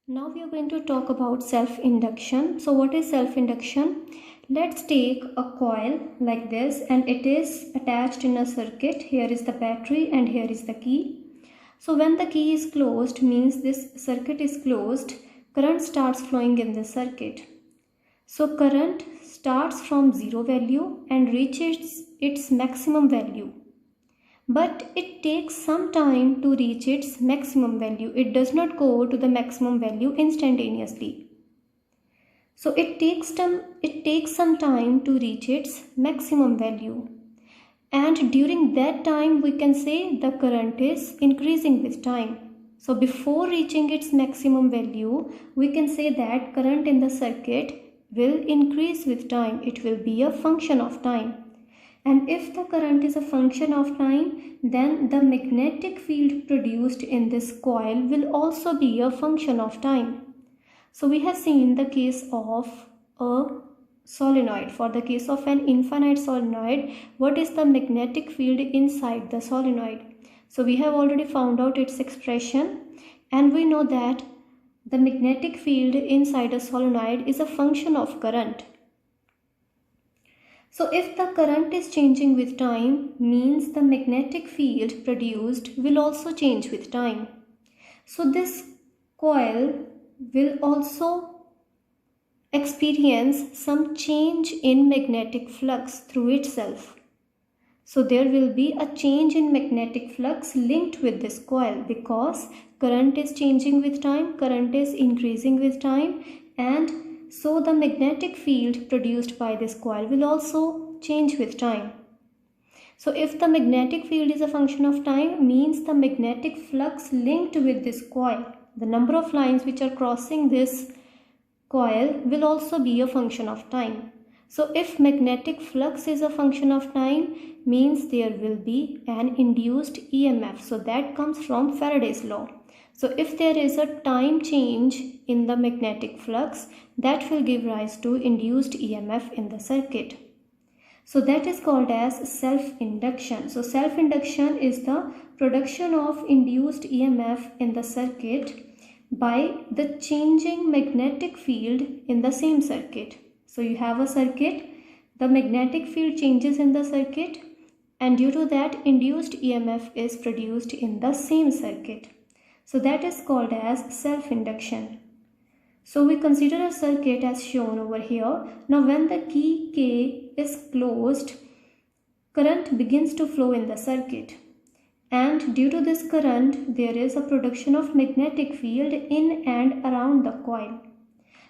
Now we are going to talk about self-induction. So what is self-induction? Let's take a coil like this and it is attached in a circuit. Here is the battery and here is the key. So when the key is closed means this circuit is closed, current starts flowing in this circuit. So current starts from zero value and reaches its maximum value. But it takes some time to reach its maximum value. It does not go to the maximum value instantaneously. So it takes some time to reach its maximum value. And during that time we can say the current is increasing with time. So before reaching its maximum value, we can say that current in the circuit will increase with time. It will be a function of time. And if the current is a function of time, then the magnetic field produced in this coil will also be a function of time. So we have seen the case of a solenoid. For the case of an infinite solenoid, what is the magnetic field inside the solenoid? So we have already found out its expression, and we know that the magnetic field inside a solenoid is a function of current. So if the current is changing with time, means the magnetic field produced will also change with time. So this coil will also experience some change in magnetic flux through itself. So there will be a change in magnetic flux linked with this coil because current is changing with time, current is increasing with time, and so the magnetic field produced by this coil will also change with time. So if the magnetic field is a function of time, means the magnetic flux linked with this coil, the number of lines which are crossing this coil will also be a function of time. So if magnetic flux is a function of time, means there will be an induced EMF. So that comes from Faraday's law. So if there is a time change in the magnetic flux, that will give rise to induced EMF in the circuit. So that is called as self-induction. So self-induction is the production of induced EMF in the circuit by the changing magnetic field in the same circuit. So you have a circuit, the magnetic field changes in the circuit, and due to that induced EMF is produced in the same circuit. So that is called as self-induction. So we consider a circuit as shown over here. Now when the key K is closed, current begins to flow in the circuit. And due to this current, there is a production of magnetic field in and around the coil.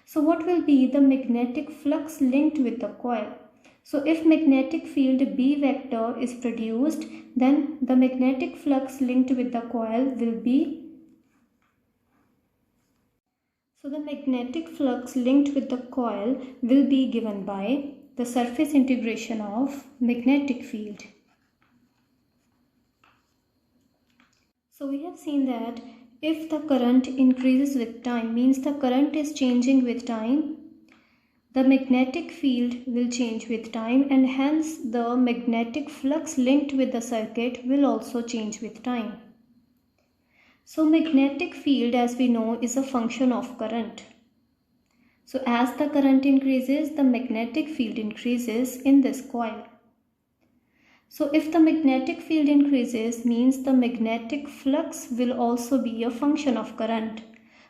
So what will be the magnetic flux linked with the coil? So if magnetic field B vector is produced, then the magnetic flux linked with the coil will be given by the surface integration of magnetic field. So we have seen that if the current increases with time, means the current is changing with time, the magnetic field will change with time, and hence the magnetic flux linked with the circuit will also change with time. So magnetic field, as we know, is a function of current. So as the current increases, the magnetic field increases in this coil. So if the magnetic field increases, means the magnetic flux will also be a function of current.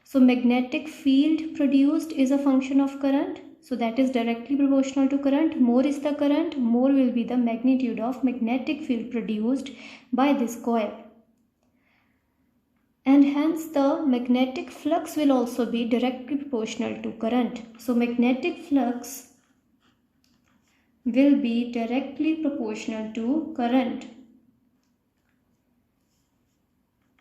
So magnetic field produced is a function of current. So that is directly proportional to current. More is the current, more will be the magnitude of magnetic field produced by this coil. And hence the magnetic flux will also be directly proportional to current. So magnetic flux will be directly proportional to current.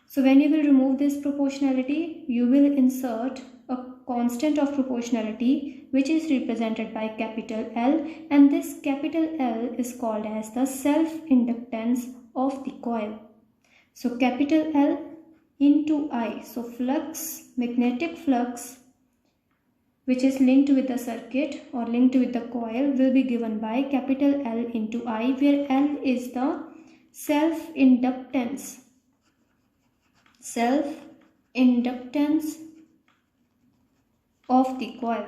So when you will remove this proportionality, you will insert a constant of proportionality which is represented by capital L, and this capital L is called as the self-inductance of the coil. So capital L into I. So flux, magnetic flux, which is linked with the circuit or linked with the coil, will be given by capital L into I, where L is the self-inductance of the coil.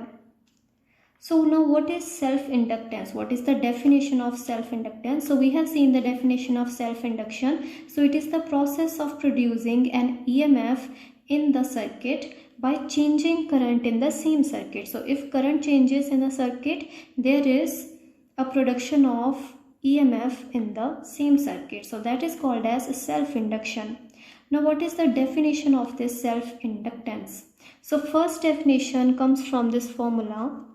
So now what is self-inductance? What is the definition of self-inductance? So we have seen the definition of self-induction. So it is the process of producing an EMF in the circuit by changing current in the same circuit. So if current changes in the circuit, there is a production of EMF in the same circuit. So that is called as self-induction. Now what is the definition of this self-inductance? So first definition comes from this formula.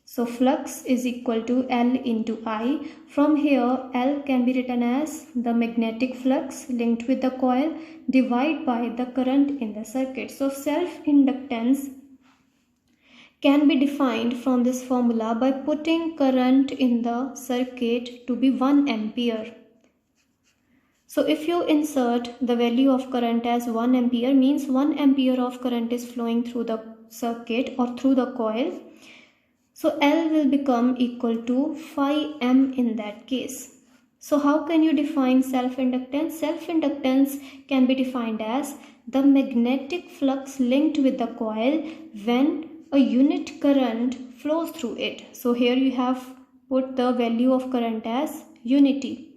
So flux is equal to L into I. From here, L can be written as the magnetic flux linked with the coil divided by the current in the circuit. So self-inductance can be defined from this formula by putting current in the circuit to be 1 ampere. So if you insert the value of current as 1 ampere, means 1 ampere of current is flowing through the circuit or through the coil. So L will become equal to phi m in that case. So how can you define self-inductance? Self-inductance can be defined as the magnetic flux linked with the coil when a unit current flows through it. So here you have put the value of current as unity.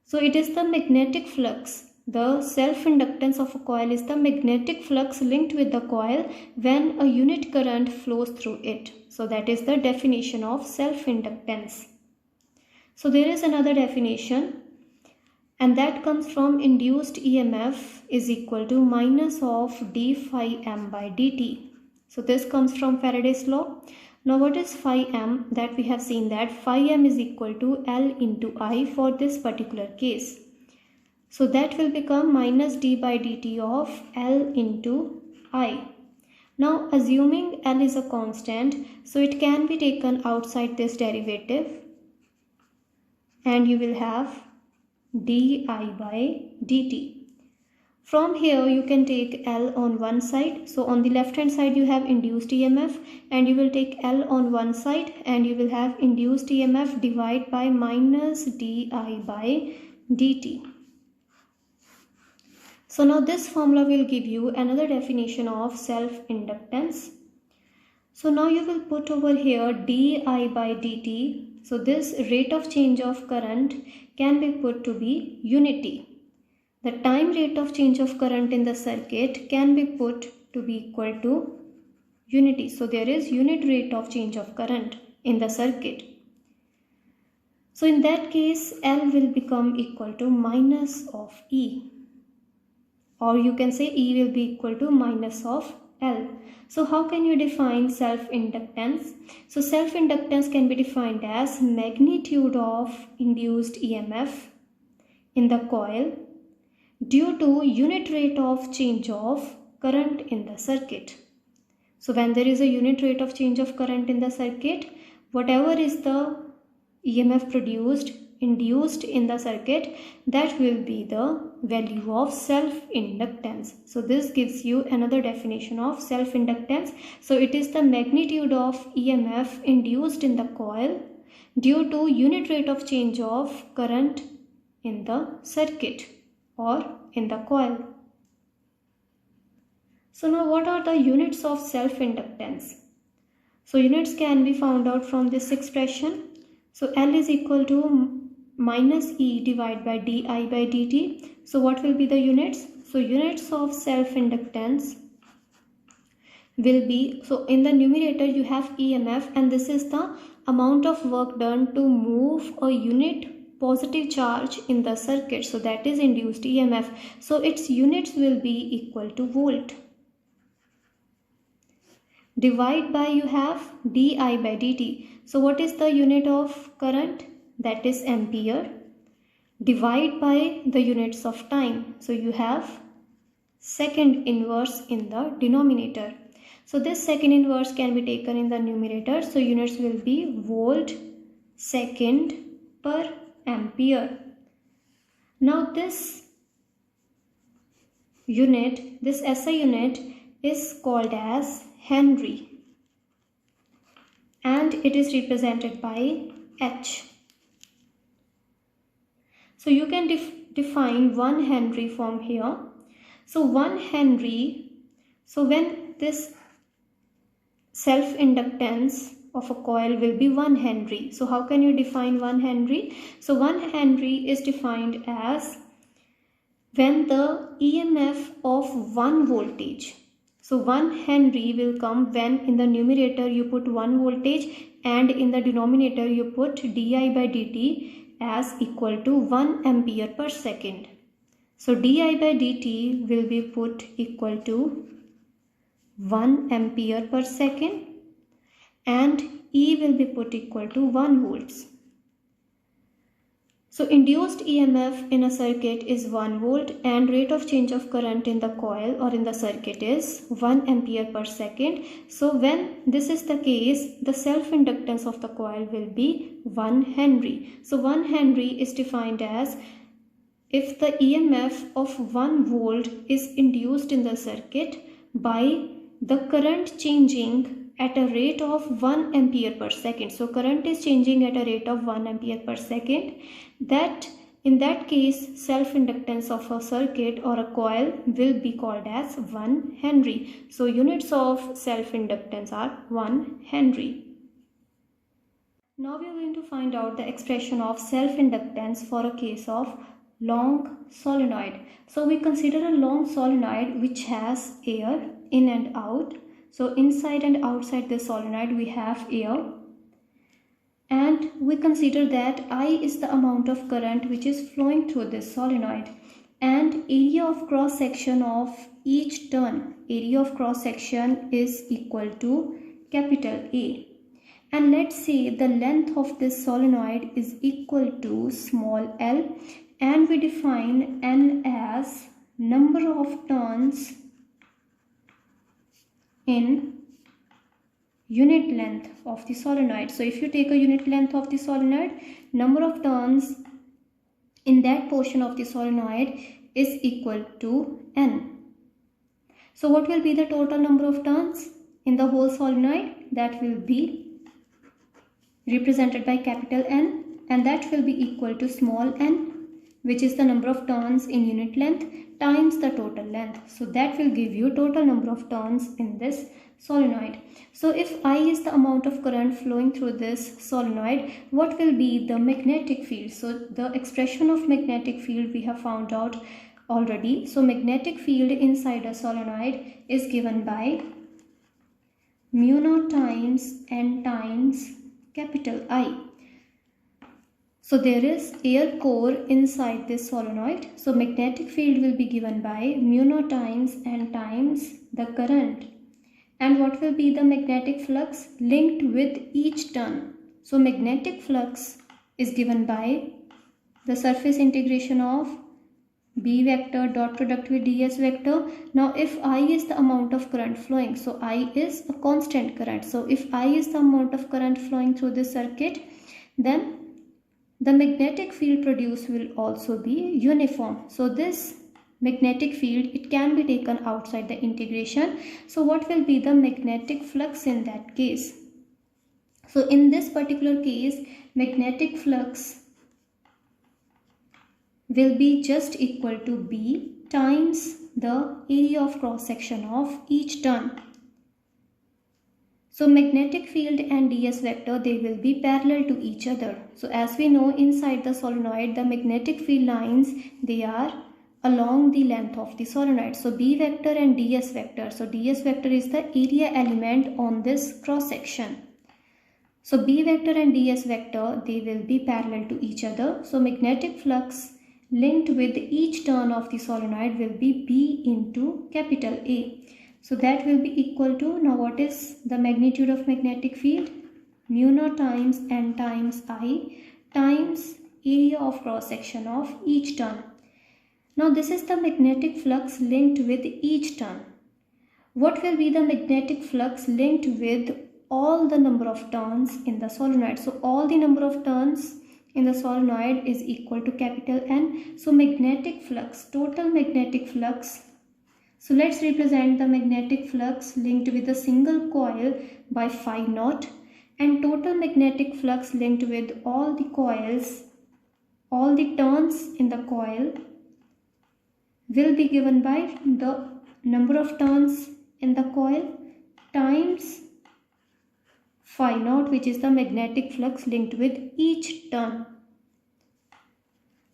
So it is the magnetic flux. The self-inductance of a coil is the magnetic flux linked with the coil when a unit current flows through it. So that is the definition of self-inductance. So there is another definition, and that comes from induced EMF is equal to minus of d phi m by dt. So this comes from Faraday's law. Now what is phi m? That we have seen that phi m is equal to L into I for this particular case. So that will become minus d by dt of L into I. Now assuming L is a constant, so it can be taken outside this derivative and you will have di by dt. From here you can take L on one side. So on the left hand side you have induced EMF, and you will take L on one side and you will have induced EMF divided by minus di by dt. So now this formula will give you another definition of self-inductance. So now you will put over here di by dt. So this rate of change of current can be put to be unity. The time rate of change of current in the circuit can be put to be equal to unity. So there is unit rate of change of current in the circuit. So in that case, L will become equal to minus of E. Or you can say E will be equal to minus of L. So how can you define self-inductance? So self-inductance can be defined as magnitude of induced EMF in the coil due to unit rate of change of current in the circuit. So when there is a unit rate of change of current in the circuit, whatever is the EMF induced in the circuit, that will be the value of self-inductance. So this gives you another definition of self-inductance. So it is the magnitude of EMF induced in the coil due to unit rate of change of current in the circuit or in the coil. So now what are the units of self-inductance? So units can be found out from this expression. So L is equal to minus E divided by di by dt. So what will be the units? So units of self-inductance will be, so in the numerator you have EMF, and this is the amount of work done to move a unit positive charge in the circuit. So that is induced EMF. So its units will be equal to volt. Divide by, you have di by dt. So what is the unit of current? That is ampere. Divide by the units of time. So you have second inverse in the denominator. So this second inverse can be taken in the numerator. So units will be volt second per ampere. Now this unit, this SI unit is called as Henry, and it is represented by H. So you can define 1 Henry from here. So 1 Henry, so when this self-inductance of a coil will be 1 Henry. So how can you define 1 Henry? So 1 Henry is defined as when the EMF of 1 voltage. So 1 Henry will come when in the numerator you put 1 voltage and in the denominator you put di by dt as equal to 1 ampere per second. So di by dt will be put equal to 1 ampere per second and E will be put equal to 1 volts. So induced EMF in a circuit is 1 volt and rate of change of current in the coil or in the circuit is 1 ampere per second. So when this is the case, the self-inductance of the coil will be 1 Henry. So 1 Henry is defined as if the EMF of 1 volt is induced in the circuit by the current changing at a rate of 1 ampere per second. So current is changing at a rate of 1 ampere per second. That in that case self-inductance of a circuit or a coil will be called as 1 Henry. So units of self-inductance are 1 Henry. Now we are going to find out the expression of self-inductance for a case of long solenoid. So we consider a long solenoid which has air in and out. So inside and outside the solenoid we have air, and we consider that I is the amount of current which is flowing through this solenoid, and area of cross section of each turn, area of cross section is equal to capital A. And let's say the length of this solenoid is equal to small l, and we define n as number of turns in unit length of the solenoid. So if you take a unit length of the solenoid, number of turns in that portion of the solenoid is equal to n. So what will be the total number of turns in the whole solenoid? That will be represented by capital N, and that will be equal to small n, which is the number of turns in unit length times the total length. So that will give you total number of turns in this solenoid. So if I is the amount of current flowing through this solenoid, what will be the magnetic field? So the expression of magnetic field we have found out already. So magnetic field inside a solenoid is given by mu naught times n times capital I. So there is air core inside this solenoid. So magnetic field will be given by mu naught times n times the current. And what will be the magnetic flux linked with each turn? So magnetic flux is given by the surface integration of B vector dot product with ds vector. Now if I is the amount of current flowing, so I is a constant current. So if I is the amount of current flowing through this circuit, then the magnetic field produced will also be uniform. So this magnetic field, it can be taken outside the integration. So what will be the magnetic flux in that case? So in this particular case, magnetic flux will be just equal to B times the area of cross section of each turn. So magnetic field and ds vector, they will be parallel to each other. So as we know, inside the solenoid, the magnetic field lines, they are along the length of the solenoid. So B vector and ds vector. So ds vector is the area element on this cross section. So B vector and ds vector, they will be parallel to each other. So magnetic flux linked with each turn of the solenoid will be B into capital A. So that will be equal to, now what is the magnitude of magnetic field? Mu naught times n times I times area of cross section of each turn. Now this is the magnetic flux linked with each turn. What will be the magnetic flux linked with all the number of turns in the solenoid? So all the number of turns in the solenoid is equal to capital N. So magnetic flux, total magnetic flux. So let's represent the magnetic flux linked with a single coil by phi naught, and total magnetic flux linked with all the coils, all the turns in the coil will be given by the number of turns in the coil times phi naught, which is the magnetic flux linked with each turn.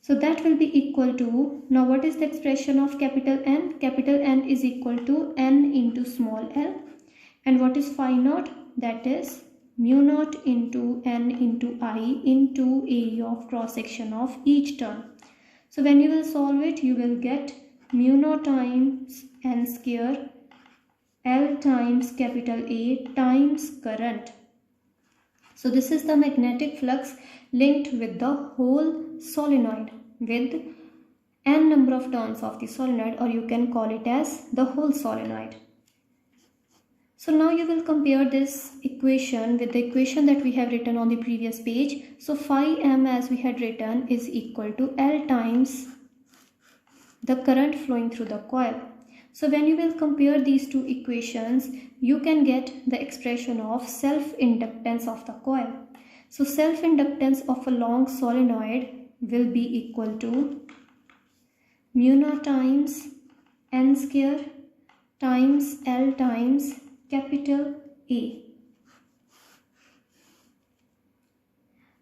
So that will be equal to, now what is the expression of capital N? Capital N is equal to N into small l. And what is phi naught? That is mu naught into N into I into area of cross section of each turn. So when you will solve it, you will get mu naught times N square L times capital A times current. So this is the magnetic flux linked with the whole solenoid with n number of turns of the solenoid, or you can call it as the whole solenoid. So now you will compare this equation with the equation that we have written on the previous page. So phi m, as we had written, is equal to L times the current flowing through the coil. So when you will compare these two equations, you can get the expression of self-inductance of the coil. So self-inductance of a long solenoid will be equal to mu naught times N square times L times capital A.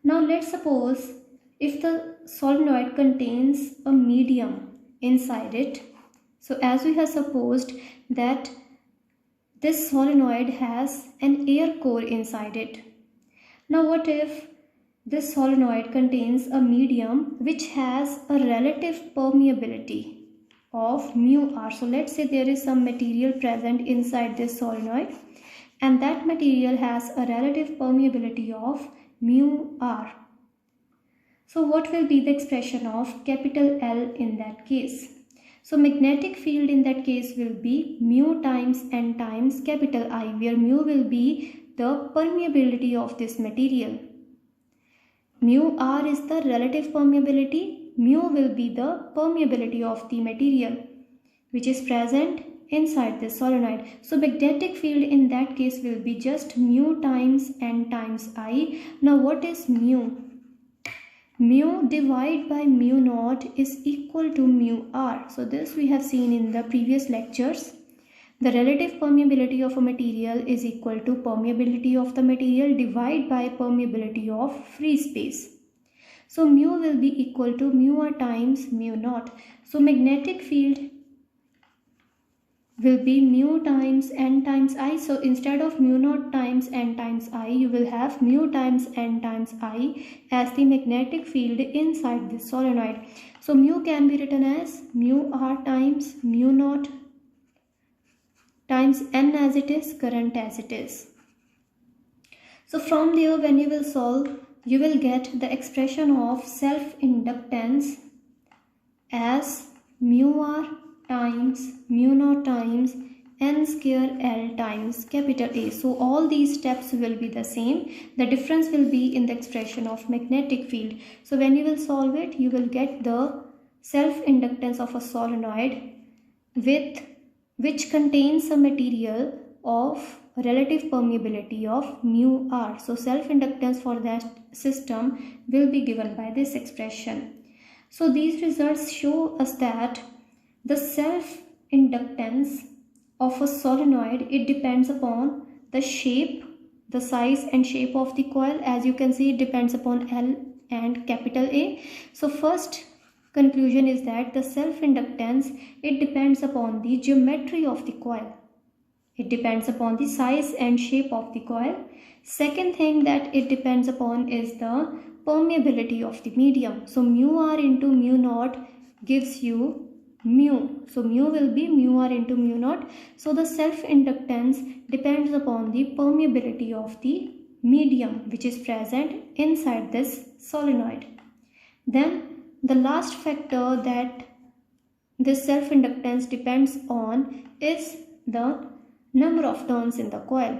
Now let's suppose if the solenoid contains a medium inside it. So as we have supposed that this solenoid has an air core inside it. Now what if this solenoid contains a medium which has a relative permeability of mu r. So let's say there is some material present inside this solenoid and that material has a relative permeability of mu r. So what will be the expression of capital L in that case? So magnetic field in that case will be mu times N times capital I, where mu will be the permeability of this material. Mu r is the relative permeability, mu will be the permeability of the material which is present inside this solenoid. So magnetic field in that case will be just mu times N times I. Now what is mu? Mu divided by mu naught is equal to mu r. So this we have seen in the previous lectures. The relative permeability of a material is equal to permeability of the material divided by permeability of free space. So mu will be equal to mu r times mu naught. So magnetic field will be mu times N times I. So instead of mu naught times N times I, you will have mu times N times I as the magnetic field inside this solenoid. So mu can be written as mu r times mu naught times N as it is, current as it is. So from there, when you will solve, you will get the expression of self-inductance as mu r times mu naught times N square L times capital A. So all these steps will be the same. The difference will be in the expression of magnetic field. So when you will solve it, you will get the self-inductance of a solenoid with which contains a material of relative permeability of mu r. So self-inductance for that system will be given by this expression. So these results show us that the self-inductance of a solenoid, it depends upon the shape, the size and shape of the coil. As you can see, it depends upon L and capital A. So first conclusion is that the self-inductance, it depends upon the geometry of the coil. It depends upon the size and shape of the coil. Second thing that it depends upon is the permeability of the medium. So mu r into mu naught gives you mu. So mu will be mu r into mu naught. So the self-inductance depends upon the permeability of the medium which is present inside this solenoid. Then the last factor that this self-inductance depends on is the number of turns in the coil.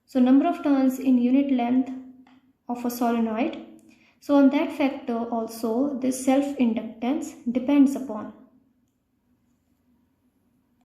So number of turns in unit length of a solenoid. So on that factor also this self-inductance depends upon.